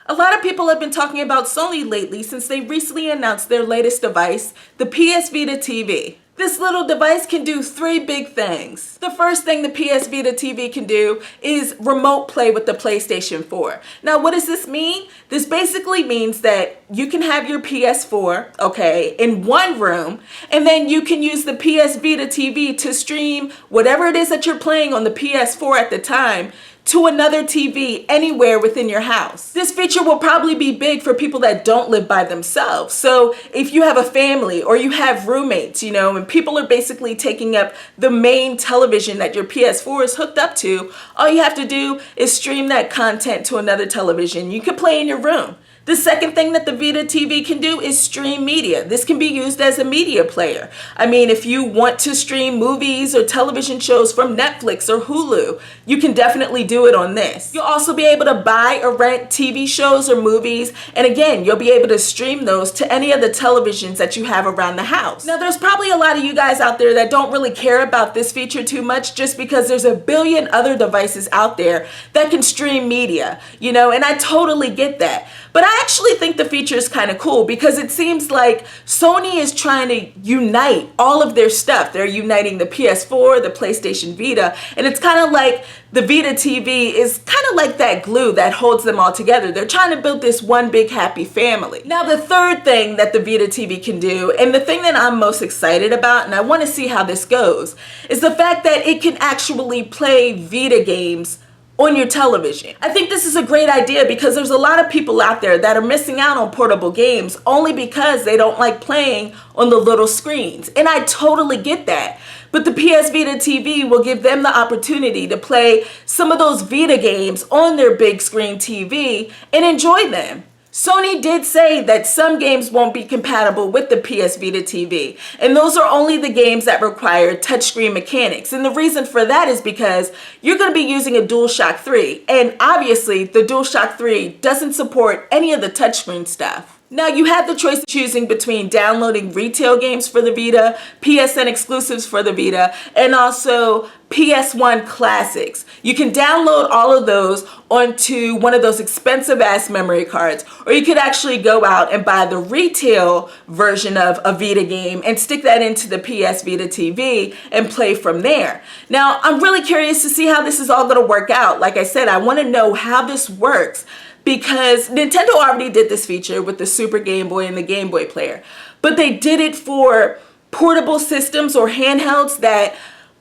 A lot of people have been talking about Sony lately since they recently announced their latest device, the PS Vita TV. This little device can do three big things. The first thing the PS Vita TV can do is remote play with the PlayStation 4. Now, what does this mean? This basically means that you can have your PS4, okay, in one room, and then you can use the PS Vita TV to stream whatever it is that you're playing on the PS4 at the time to another TV anywhere within your house. This feature will probably be big for people that don't live by themselves. So if you have a family or you have roommates, and people are basically taking up the main television that your PS4 is hooked up to, all you have to do is stream that content to another television. You can play in your room. The second thing that the Vita TV can do is stream media. This can be used as a media player. I mean, if you want to stream movies or television shows from Netflix or Hulu, you can definitely do it on this. You'll also be able to buy or rent TV shows or movies, and again, you'll be able to stream those to any of the televisions that you have around the house. Now, there's probably a lot of you guys out there that don't really care about this feature too much just because there's a billion other devices out there that can stream media, and I totally get that. But I actually think the feature is kind of cool because it seems like Sony is trying to unite all of their stuff. They're uniting the PS4, the PlayStation Vita, and it's kind of like the Vita TV is kind of like that glue that holds them all together. They're trying to build this one big happy family. Now, the third thing that the Vita TV can do, and the thing that I'm most excited about, and I want to see how this goes, is the fact that it can actually play Vita games on your television. I think this is a great idea because there's a lot of people out there that are missing out on portable games only because they don't like playing on the little screens. And I totally get that. But the PS Vita TV will give them the opportunity to play some of those Vita games on their big screen TV and enjoy them. Sony did say that some games won't be compatible with the PS Vita TV, and those are only the games that require touchscreen mechanics. And the reason for that is because you're going to be using a DualShock 3, and obviously the DualShock 3 doesn't support any of the touchscreen stuff. Now, you have the choice of choosing between downloading retail games for the Vita, PSN exclusives for the Vita, and also PS1 classics. You can download all of those onto one of those expensive ass memory cards, or you could actually go out and buy the retail version of a Vita game and stick that into the PS Vita TV and play from there. Now, I'm really curious to see how this is all going to work out. Like I said, I want to know how this works, because Nintendo already did this feature with the Super Game Boy and the Game Boy player, but they did it for portable systems or handhelds that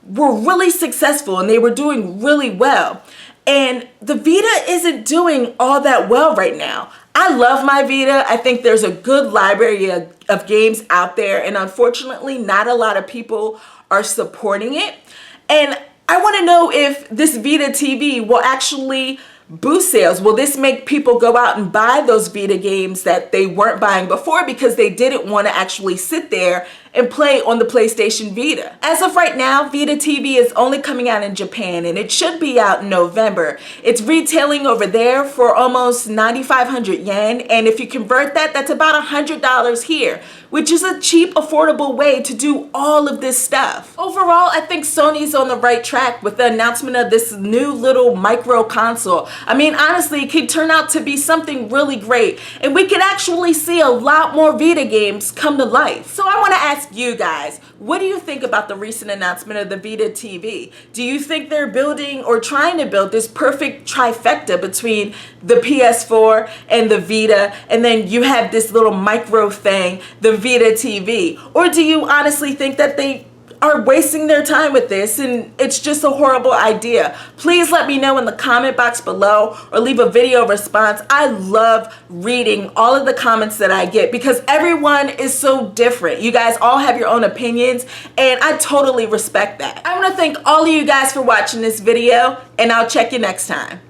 were really successful and they were doing really well. And the Vita isn't doing all that well right now. I love my Vita. I think there's a good library of games out there, and unfortunately not a lot of people are supporting it. And I want to know if this Vita TV will actually boost sales. Will this make people go out and buy those Vita games that they weren't buying before because they didn't want to actually sit there and play on the PlayStation Vita? As of right now, Vita TV is only coming out in Japan, and it should be out in November. It's retailing over there for almost 9,500 yen, and if you convert that, that's about $100 here, which is a cheap, affordable way to do all of this stuff. Overall, I think Sony's on the right track with the announcement of this new little micro console. I mean, honestly, it could turn out to be something really great, and we could actually see a lot more Vita games come to life. So I want to ask you guys, what do you think about the recent announcement of the Vita TV? Do you think they're building or trying to build this perfect trifecta between the PS4 and the Vita, and then you have this little micro thing, the Vita TV? Or do you honestly think that they are wasting their time with this and it's just a horrible idea? Please let me know in the comment box below or leave a video response. I love reading all of the comments that I get because everyone is so different. You guys all have your own opinions, and I totally respect that. I want to thank all of you guys for watching this video, and I'll check you next time.